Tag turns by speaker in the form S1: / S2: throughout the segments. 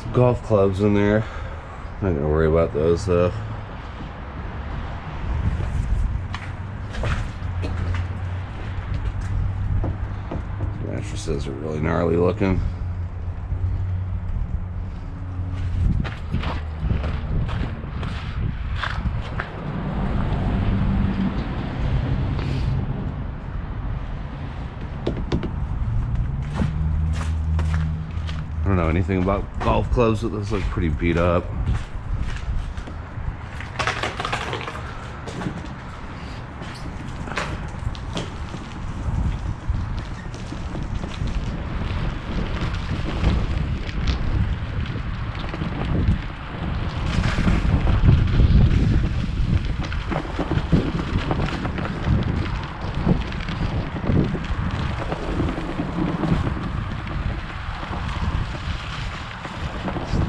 S1: Some golf clubs in there. Not gonna worry about those though. Mattresses are really gnarly looking. I don't know anything about golf clubs, but those look pretty beat up.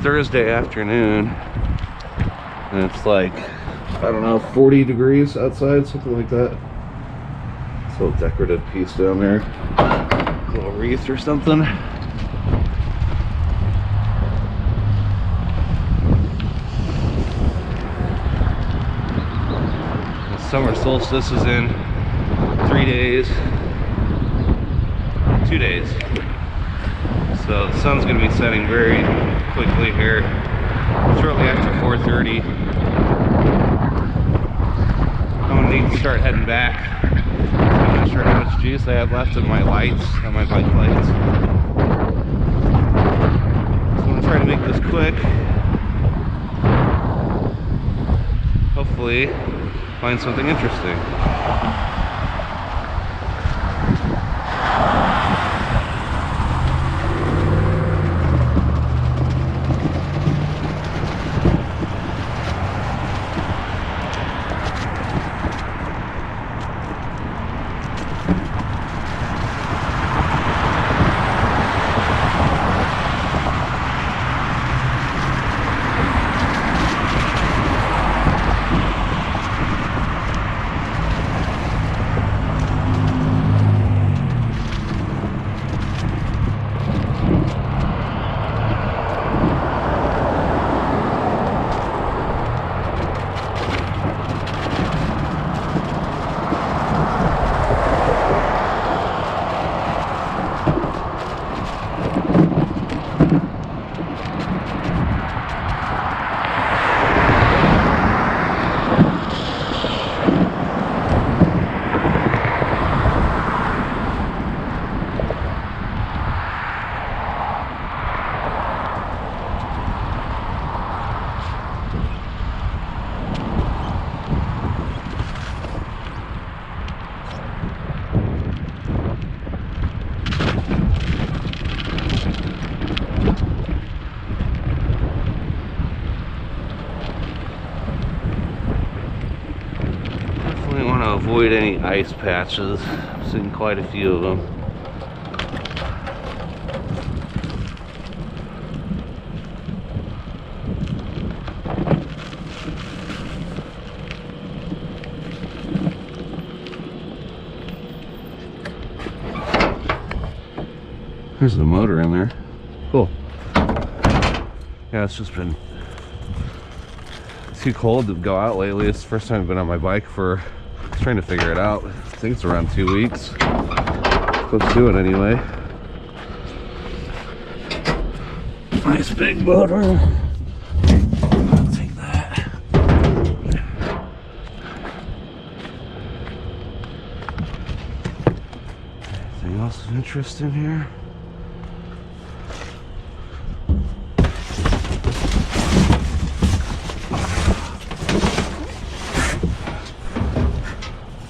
S1: Thursday afternoon and it's like, I don't know, 40 degrees outside, something like that. This little decorative piece down there, a little wreath or something. The summer solstice is in 3 days, 2 days. So the sun's going to be setting very quickly here, shortly after 4:30. I'm going to need to start heading back. I'm not sure how much juice I have left in my lights, on my bike lights. So I'm going to try to make this quick. Hopefully find something interesting. Avoid any ice patches. I've seen quite a few of them. There's the motor in there. Cool. Yeah, it's just been too cold to go out lately. It's the first time I've been on my bike for, I was trying to figure it out. I think it's around 2 weeks. Let's do it anyway. Nice big motor. I'll take that. Anything else of interest in here?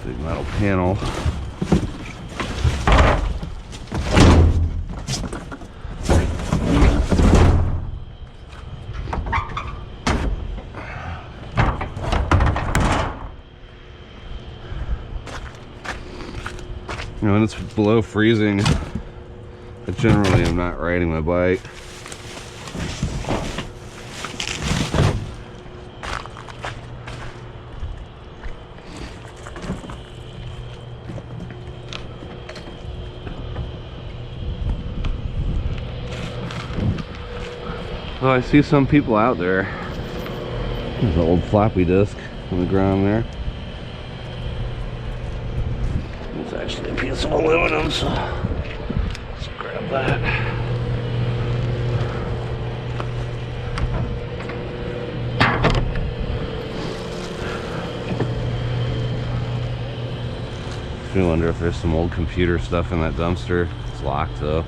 S1: Big metal panel. You know, when it's below freezing, I generally am not riding my bike. So I see some people out there. There's an old floppy disk on the ground there. It's actually a piece of aluminum, so let's grab that. I wonder if there's some old computer stuff in that dumpster. It's locked though.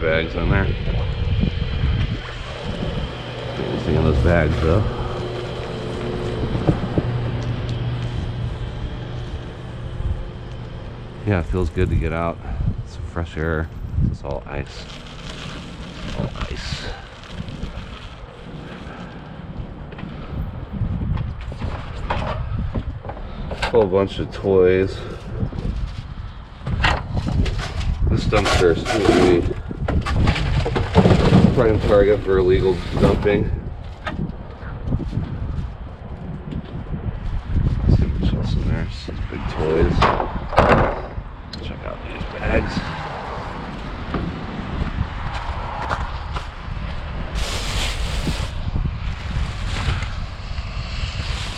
S1: Bags in there. Anything in those bags though. Yeah, it feels good to get out. Some fresh air. It's all ice. All ice. Whole bunch of toys. This dumpster is too big. Prime target for illegal dumping. Let's see what else in there. Some big toys. Check out these bags.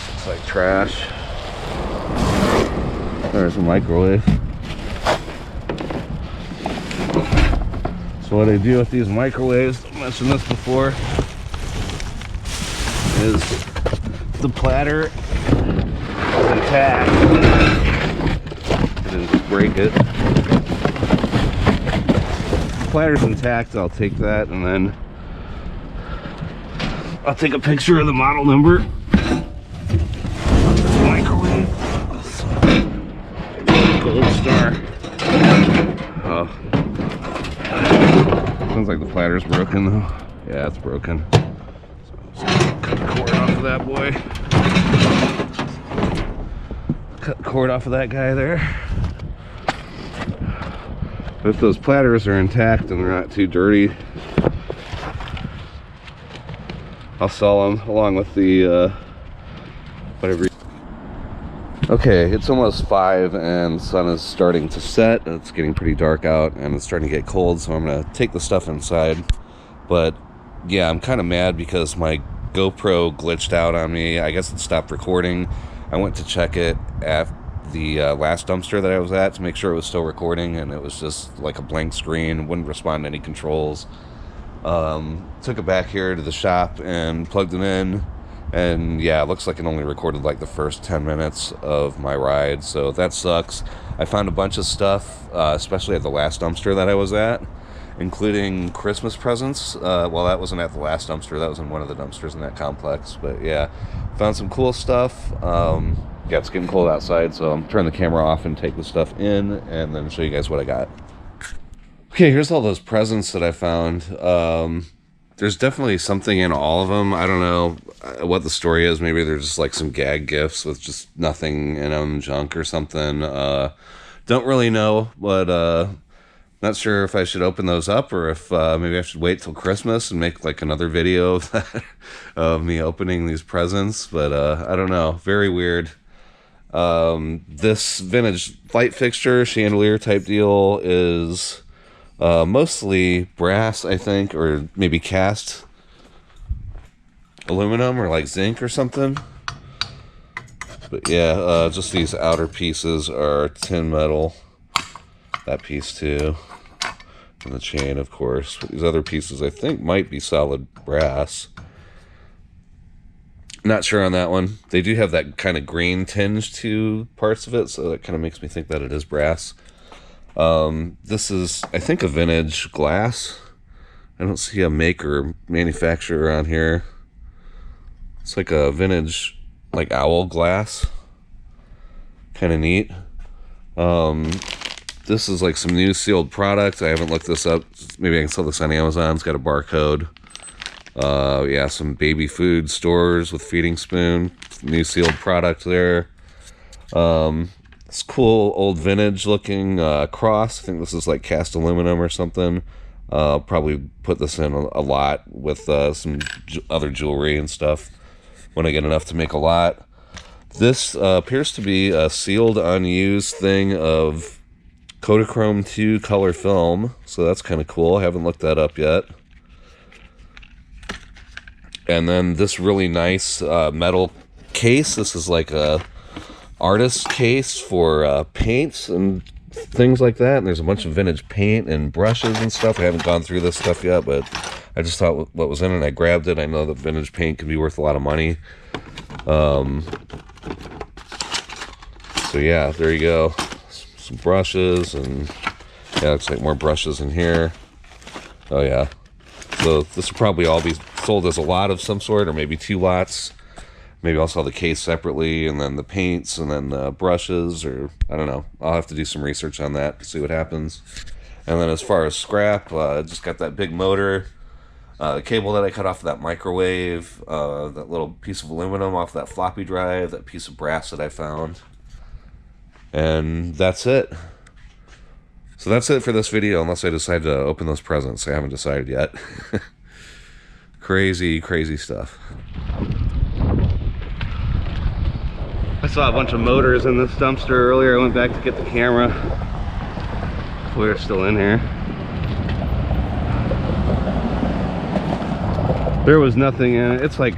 S1: Looks like trash. There's a microwave. So what I do with these microwaves, I mentioned this before, is the platter is intact. I didn't just break it. The platter's intact, I'll take that and then I'll take a picture of the model number of this microwave. Gold Star. Oh. Sounds like the platter's broken though. Yeah, it's broken. So cut the cord off of that boy. Cut the cord off of that guy there. But if those platters are intact and they're not too dirty, I'll sell them along with the whatever. Okay, it's almost 5 and the sun is starting to set. It's getting pretty dark out and it's starting to get cold, so I'm gonna take the stuff inside. But yeah, I'm kind of mad because my GoPro glitched out on me. I guess it stopped recording. I went to check it at the last dumpster that I was at to make sure it was still recording, and it was just like a blank screen, wouldn't respond to any controls. Took it back here to the shop and plugged it in. And yeah, it looks like it only recorded like the first 10 minutes of my ride, so that sucks. I found a bunch of stuff, especially at the last dumpster that I was at, including Christmas presents. Well, that wasn't at the last dumpster, that was in one of the dumpsters in that complex, but yeah, found some cool stuff. Yeah, it's getting cold outside, so I'm turning the camera off and take the stuff in, and then show you guys what I got. Okay, here's all those presents that I found. There's definitely something in all of them. I don't know what the story is. Maybe they're just like some gag gifts with just nothing in them, junk or something. Don't really know, but not sure if I should open those up or if maybe I should wait till Christmas and make like another video of that, of me opening these presents. But I don't know. Very weird. This vintage light fixture, chandelier type deal is mostly brass, I think, or maybe cast aluminum or like zinc or something. But yeah, just these outer pieces are tin metal. That piece too. And the chain, of course. But these other pieces I think might be solid brass. Not sure on that one. They do have that kind of green tinge to parts of it, so that kind of makes me think that it is brass. This is, I think, a vintage glass. I don't see a maker manufacturer on here. It's like a vintage, like owl glass. Kind of neat. This is like some new sealed product. I haven't looked this up. Maybe I can sell this on Amazon. It's got a barcode. Yeah, some baby food stores with feeding spoon. New sealed product there. This cool old vintage looking cross. I think this is like cast aluminum or something. I'll probably put this in a lot with some other jewelry and stuff when I get enough to make a lot. This appears to be a sealed unused thing of Kodachrome 2 color film, so that's kind of cool. I haven't looked that up yet. And then this really nice metal case. This is like a artist case for paints and things like that. And there's a bunch of vintage paint and brushes and stuff. I haven't gone through this stuff yet, but I just thought what was in it and I grabbed it. I know that vintage paint can be worth a lot of money. So yeah, there you go. Some brushes, and yeah, looks like more brushes in here. Oh yeah. So this will probably all be sold as a lot of some sort, or maybe 2 lots. Maybe I'll sell the case separately, and then the paints, and then the brushes, or I don't know. I'll have to do some research on that to see what happens. And then as far as scrap, just got that big motor, the cable that I cut off of that microwave, that little piece of aluminum off that floppy drive, that piece of brass that I found. And that's it. So that's it for this video, unless I decide to open those presents. I haven't decided yet. Crazy, crazy stuff. I saw a bunch of motors in this dumpster earlier. I went back to get the camera. We're still in here. There was nothing in it. It's like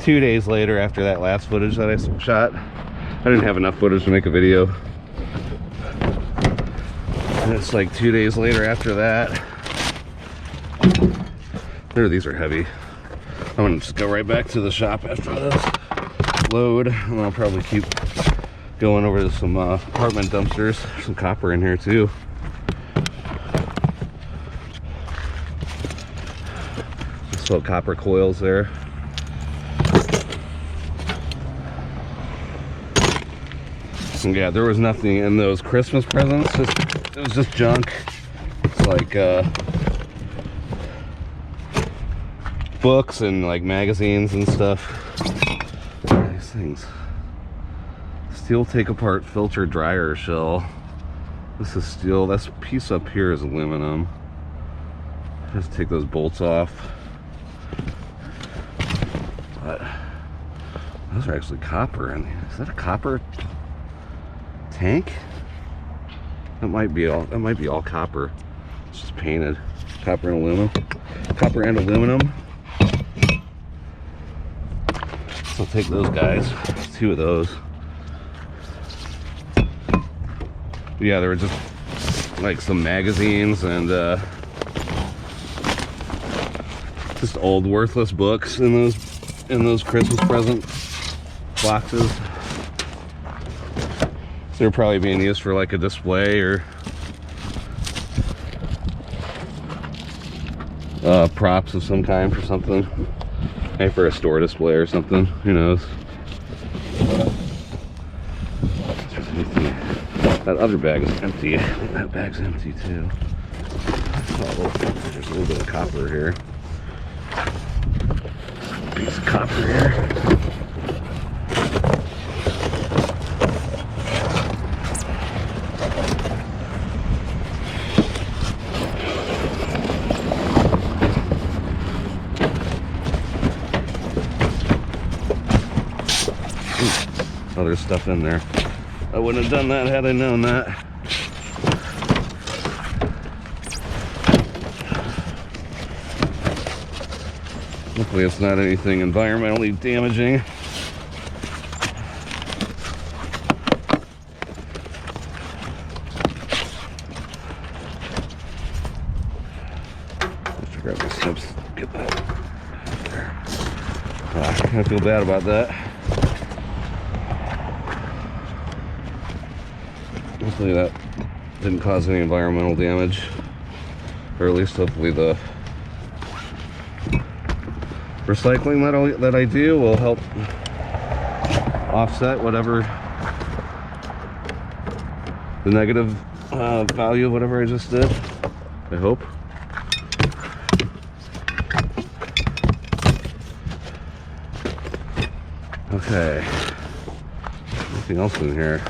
S1: 2 days later after that last footage that I shot. I didn't have enough footage to make a video. And it's like 2 days later after that. There, these are heavy. I'm gonna just go right back to the shop after this load, and I'll probably keep going over to some apartment dumpsters. There's some copper in here too. Just little copper coils there. And yeah, there was nothing in those Christmas presents. It was just junk. It's like books and like magazines and stuff. What are these things? Steel take apart filter dryer shell. This is steel. This piece up here is aluminum. Just take those bolts off. But those are actually copper. And is that a copper tank? That might be all copper. It's just painted. Copper and aluminum. Copper and aluminum. So I'll take those guys. 2 of those. Yeah, there were just like some magazines and just old worthless books in those Christmas present boxes. So they're probably being used for like a display or props of some kind for something. Maybe for a store display or something, who knows. That other bag is empty. I think that bag's empty too. Oh, there's a little bit of copper here. Piece of copper here. Oh, there's stuff in there. I wouldn't have done that had I known that. Hopefully it's not anything environmentally damaging. Let's grab my snips. Get that there. I kind of feel bad about that. Hopefully that didn't cause any environmental damage, or at least hopefully the recycling that I do will help offset whatever the negative value of whatever I just did, I hope. Okay. Anything else in here?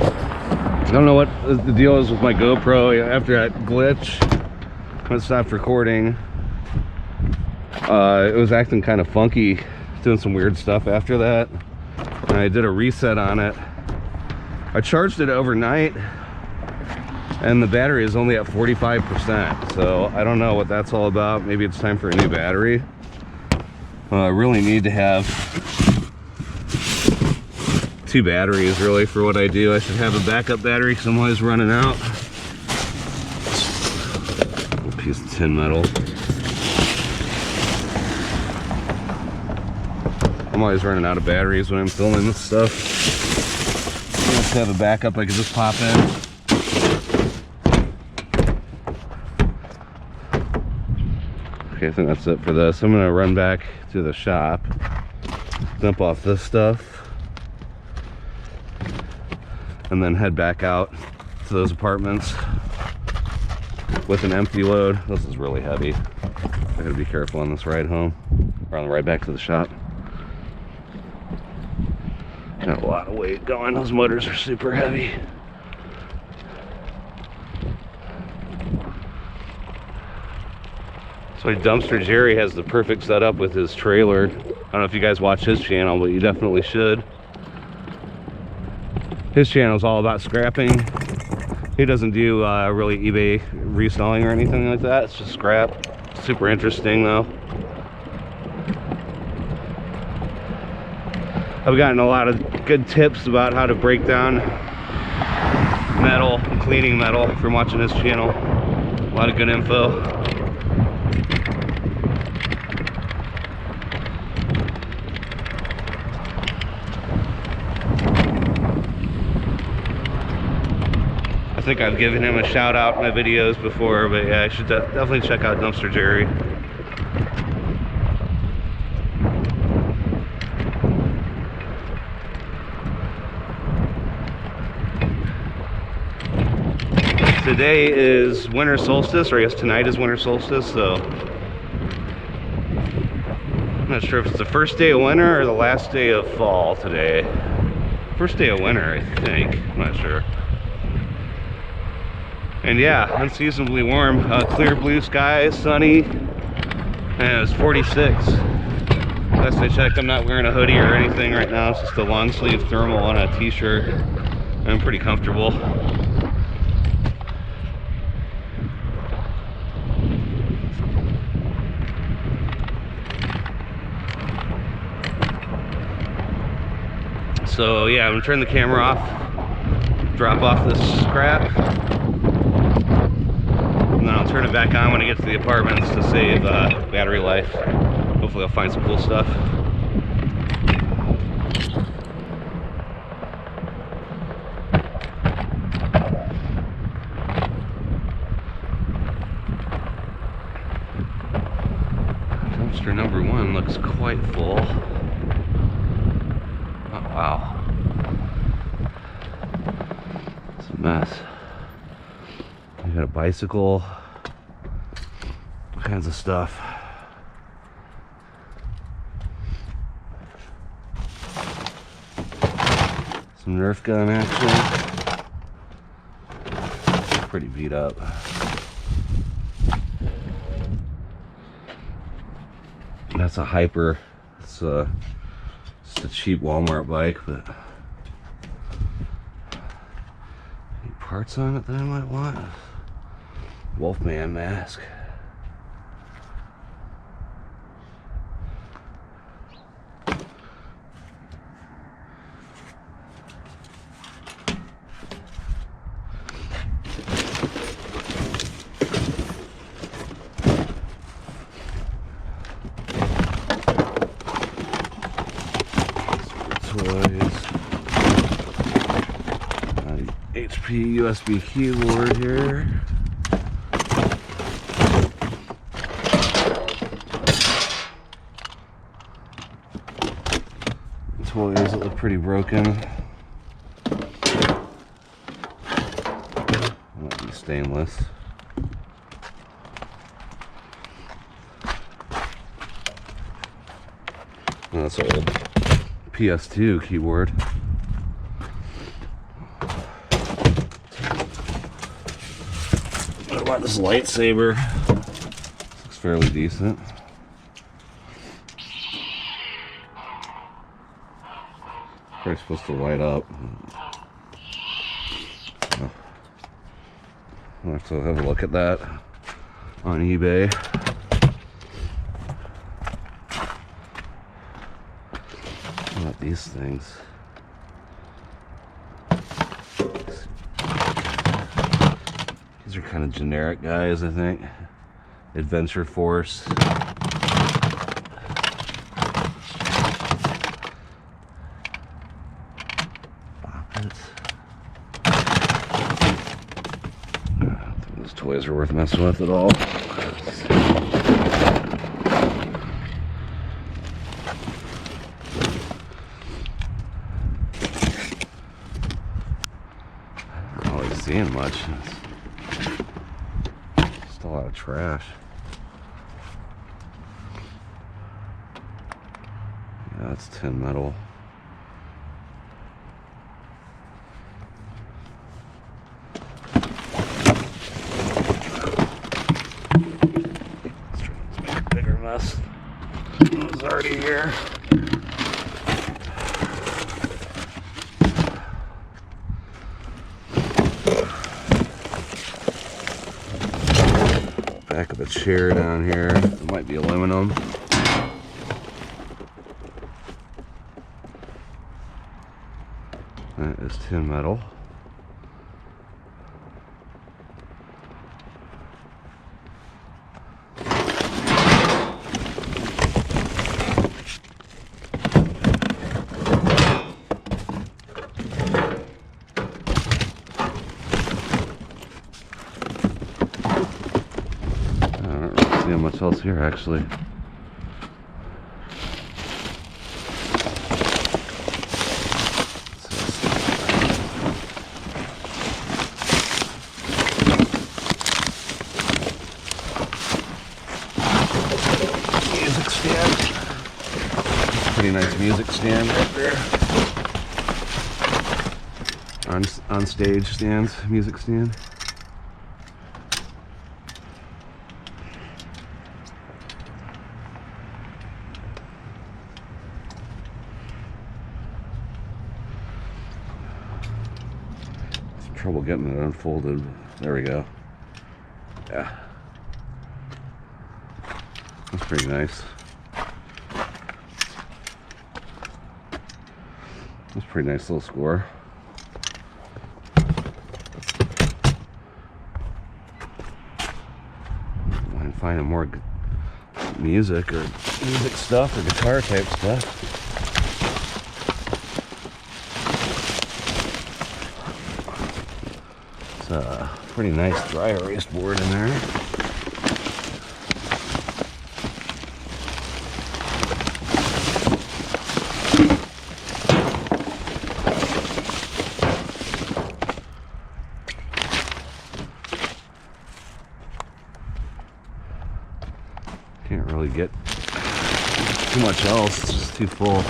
S1: I don't know what the deal is with my GoPro after that glitch when it stopped recording. It was acting kind of funky, doing some weird stuff after that. And I did a reset on it. I charged it overnight and the battery is only at 45%. So I don't know what that's all about. Maybe it's time for a new battery. I really need to have 2 batteries really for what I do. I should have a backup battery because I'm always running out. A piece of tin metal. I'm always running out of batteries when I'm filming this stuff. I have to have a backup I can just pop in. Okay, I think that's it for this. I'm gonna run back to the shop, dump off this stuff, and then head back out to those apartments with an empty load. This is really heavy. I gotta be careful on this ride home, or on the ride back to the shop. Got a lot of weight going. Those motors are super heavy. So Dumpster Jerry has the perfect setup with his trailer. I don't know if you guys watch his channel, but you definitely should. His channel is all about scrapping. He doesn't do really eBay reselling or anything like that. It's just scrap. Super interesting though. I've gotten a lot of good tips about how to break down metal, cleaning metal from watching his channel. A lot of good info. I think I've given him a shout out in my videos before, but yeah, I should definitely check out Dumpster Jerry. Today is winter solstice, or I guess tonight is winter solstice, so I'm not sure if it's the first day of winter or the last day of fall today. First day of winter, I think. I'm not sure. And yeah, unseasonably warm, clear blue skies, sunny, and it was 46. Last I checked, I'm not wearing a hoodie or anything right now. It's just a long sleeve thermal on a t-shirt. I'm pretty comfortable. So yeah, I'm gonna turn the camera off, drop off this scrap, and then I'll turn it back on when I get to the apartments to save battery life. Hopefully I'll find some cool stuff. Dumpster number 1 looks quite full. Oh, wow. It's a mess. You got a bicycle, all kinds of stuff. Some Nerf gun action. Pretty beat up. That's a Hyper. It's just a cheap Walmart bike, but any parts on it that I might want? Wolfman mask. Toys. HP USB keyboard here. Toys that look pretty broken. Might be stainless. Oh, that's an old PS2 keyboard. What about this lightsaber? This looks fairly decent. Probably supposed to light up. I'll have to have a look at that on eBay. What about these things? These are kind of generic guys, I think. Adventure Force. Those toys are worth messing with at all. I'm not really seeing much. It's just a lot of trash. Yeah, that's tin metal. Mess. It was already here. Back of a chair down here. It might be aluminum. That is tin metal. Much else here actually. Music stand. Pretty nice music stand right there. On stage stands, music stand. Trouble getting it unfolded. There we go. Yeah, that's pretty nice. That's a pretty nice little score. I'm finding more music or music stuff or guitar type stuff. Pretty nice dry erase board in there. Can't really get too much else, it's just too full.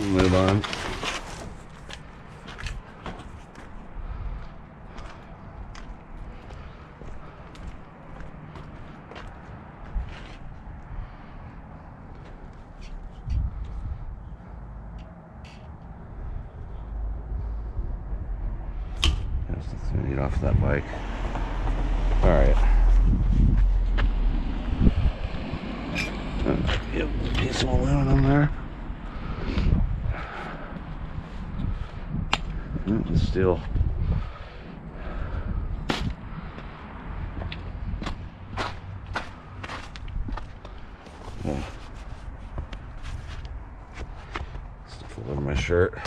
S1: Move on. Yes, let's get off that bike. All right. Yep, piece of aluminum there. Steel. Yeah. shirt.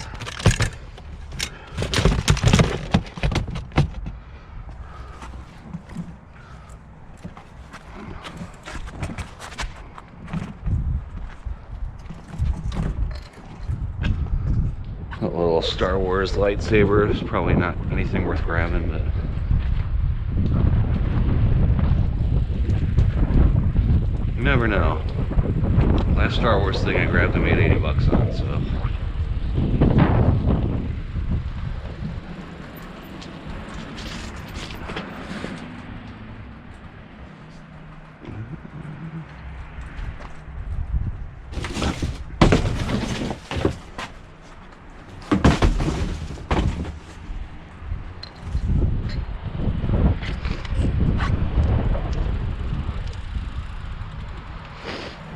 S1: A little Star Wars lightsaber is probably not anything worth grabbing, but you never know. Last Star Wars thing I grabbed, I made 80 bucks on, so.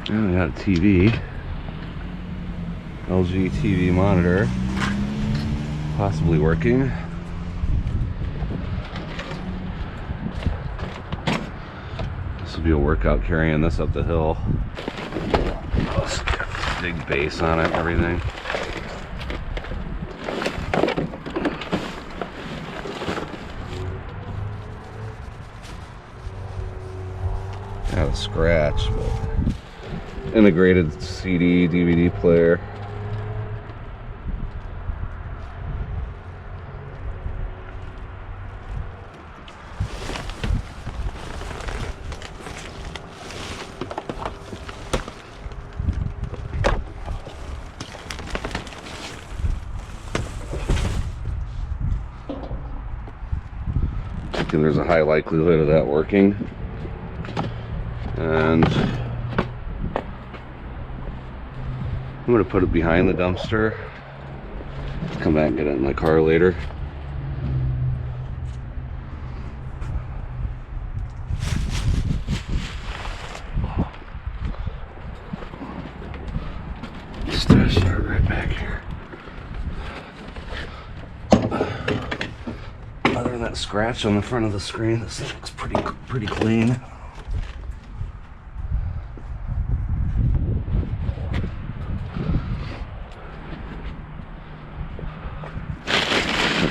S1: And we got a TV, LG TV monitor, possibly working. This will be a workout carrying this up the hill. Oh, it's got this big base on it and everything. Got a scratch, but integrated CD, DVD player. There's a high likelihood of that working. And I'm going to put it behind the dumpster. Come back and get it in my car later. Start right back here. Other than that scratch on the front of the screen, this looks pretty clean.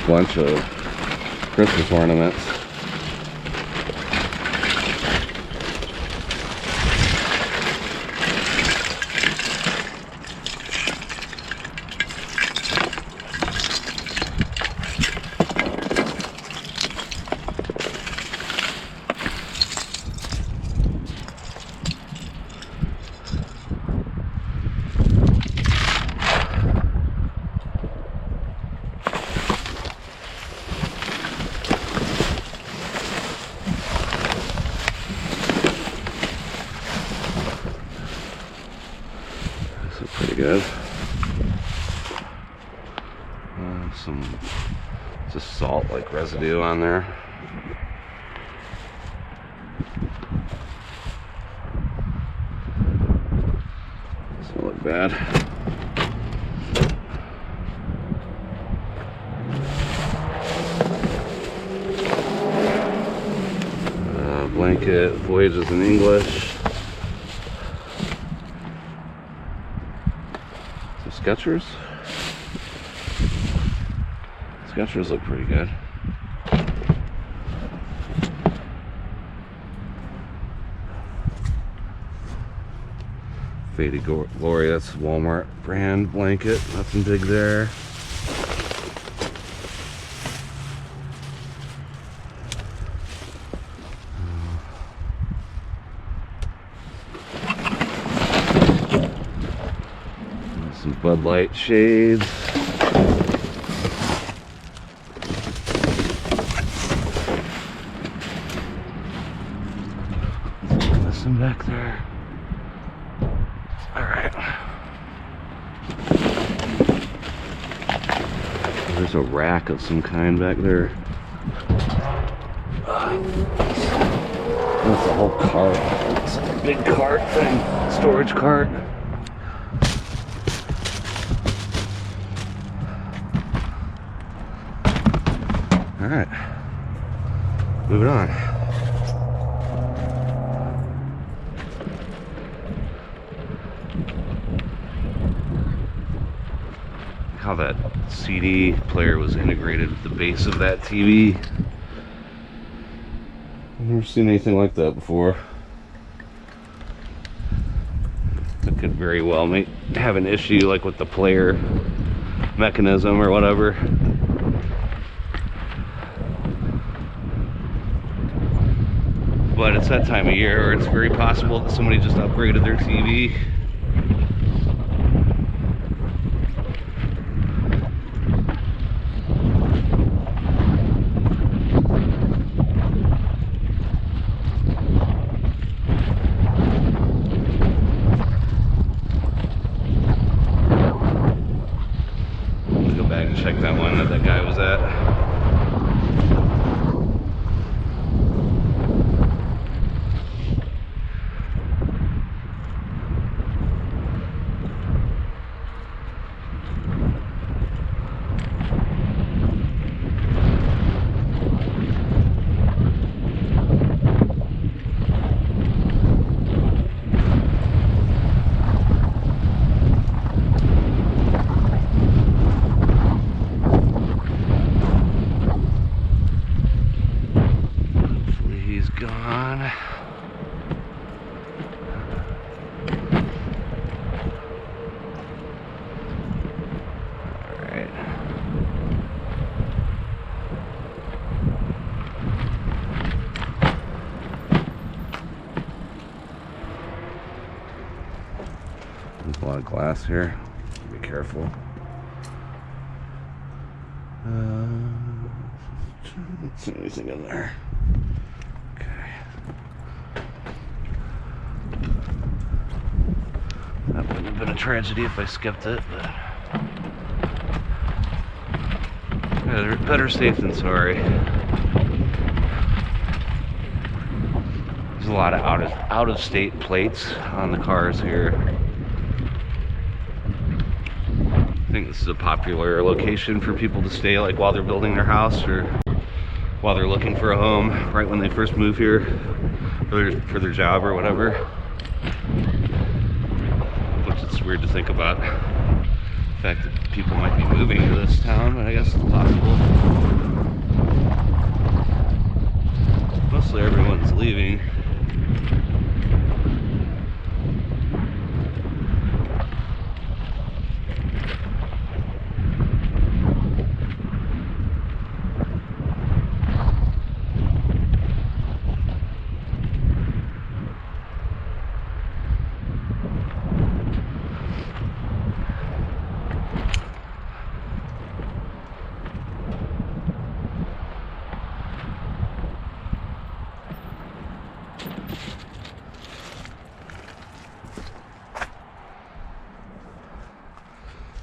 S1: Bunch of Christmas ornaments. Pretty good. Some just salt like residue on there. Doesn't look bad. Blanket, Voyages in English. Skechers. Skechers look pretty good. Faded Glory, that's Walmart brand blanket. Nothing big there. Some Bud Light shades. Listen back there. All right. There's a rack of some kind back there. That's a whole cart. It's like a big cart thing. Storage cart. All right, moving on. how that CD player was integrated with the base of that TV. I've never seen anything like that before. It could very well have an issue like with the player mechanism or whatever. But it's that time of year where it's very possible that somebody just upgraded their TV. Check that one that guy was at. Gone. All right. There's a lot of glass here. Be careful. Let's see anything in there. That wouldn't have been a tragedy if I skipped it, but yeah, better safe than sorry. There's a lot of out of state plates on the cars here. I think this is a popular location for people to stay, like while they're building their house or while they're looking for a home right when they first move here for their job or whatever. It's weird to think about the fact that people might be moving to this town, but I guess it's possible. Mostly everyone's leaving.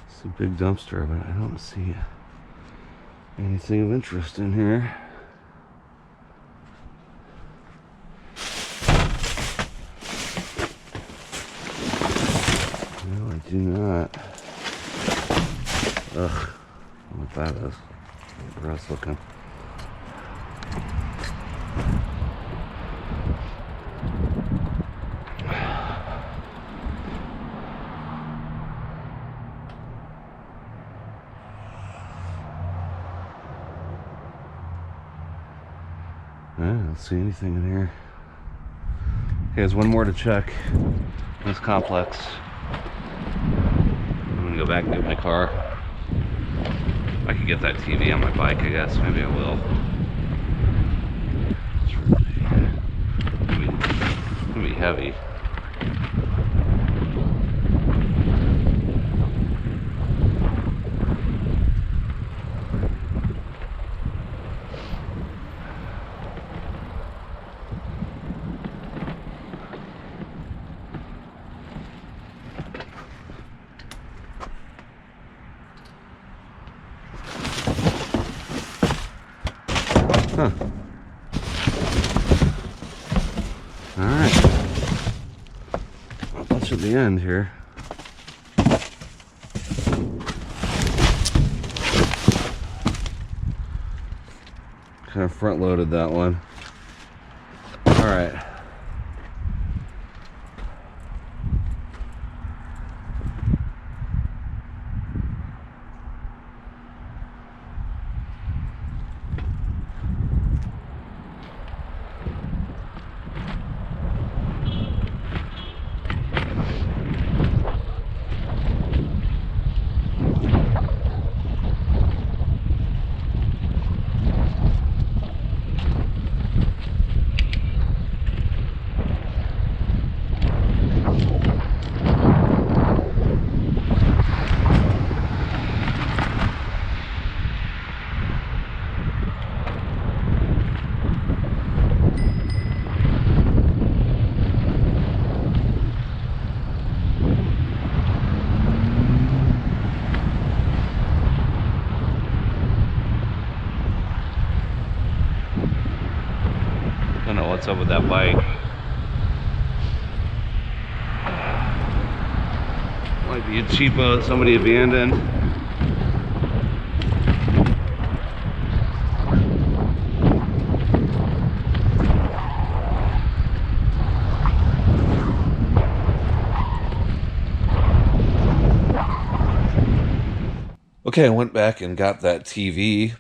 S1: It's a big dumpster, but I don't see anything of interest in here. No, I do not. Ugh, I don't know what that is. Gross looking. I don't see anything in here. Okay, there's one more to check in this complex. I'm gonna go back and get my car. I could get that TV on my bike, I guess. Maybe I will. It's gonna be heavy. Huh. Alright. Well, that's at the end here. Kind of front loaded that one. Alright. what's up with that bike. Might be a cheapo that somebody abandoned. Okay, I went back and got that TV.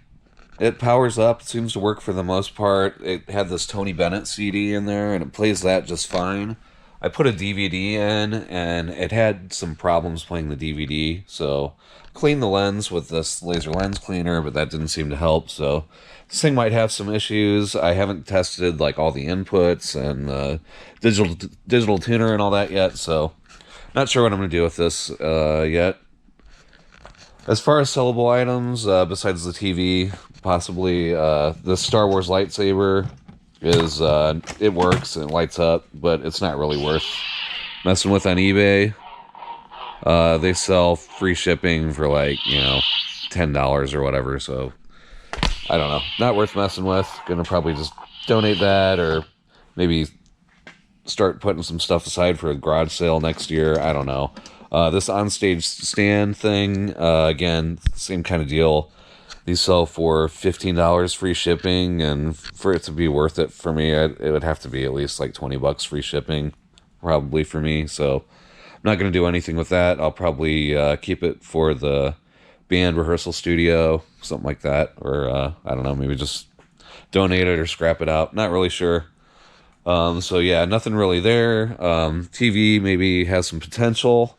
S1: It powers up, it seems to work for the most part. It had this Tony Bennett CD in there, and it plays that just fine. I put a DVD in, and it had some problems playing the DVD, so cleaned the lens with this laser lens cleaner, but that didn't seem to help, so this thing might have some issues. I haven't tested like all the inputs and the digital tuner and all that yet, so not sure what I'm going to do with this yet. As far as sellable items, besides the TV, possibly the Star Wars lightsaber is, it works and it lights up, but it's not really worth messing with on eBay. They sell free shipping for like, you know, $10 or whatever, so I don't know. Not worth messing with. Gonna probably just donate that or maybe start putting some stuff aside for a garage sale next year. I don't know. This onstage stand thing, again, same kind of deal. These sell for $15 free shipping, and for it to be worth it for me, it would have to be at least like $20 free shipping, probably for me. So I'm not going to do anything with that. I'll probably keep it for the band rehearsal studio, something like that. Or, I don't know, maybe just donate it or scrap it out. Not really sure. So yeah, nothing really there. TV maybe has some potential.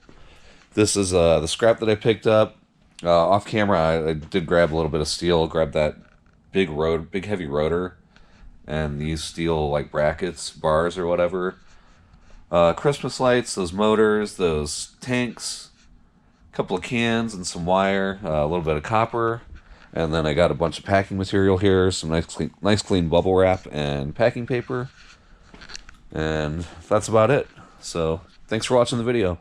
S1: This is the scrap that I picked up. Off camera, I did grab a little bit of steel. Grabbed that big heavy rotor, and these steel like brackets, bars or whatever. Christmas lights, those motors, those tanks, a couple of cans and some wire, a little bit of copper, and then I got a bunch of packing material here, some nice clean bubble wrap and packing paper, and that's about it. So thanks for watching the video.